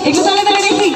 একটু তালে তালে দেখি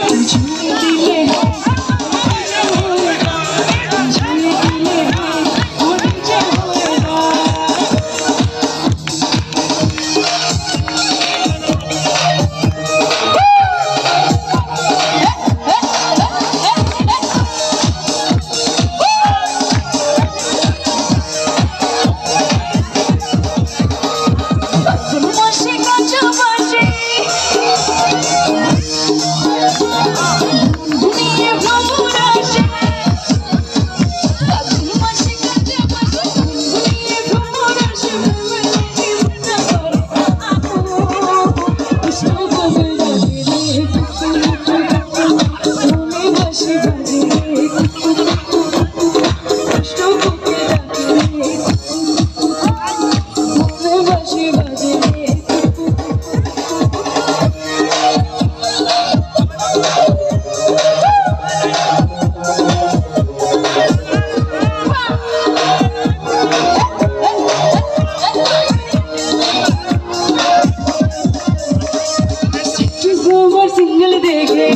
सिंगल देखे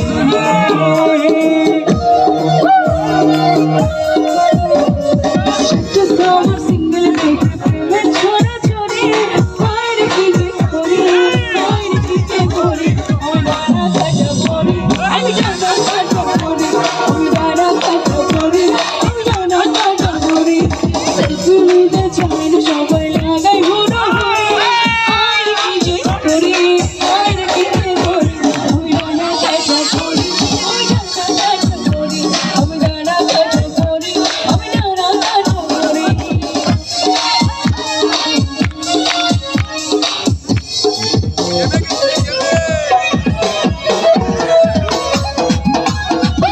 सिंगल देखे छोड़ा छोड़ी मार की गोरी मार की गोरी ओडारा काटा गोरी আমি জানা কাটা গোরি ওडाরা কাটা গোরি আমি জানা কাটা গোরি সেলফিতে চাইন সবাই লাগাই ঘুরো আর কি যে করি আর কি যে করি Yeah,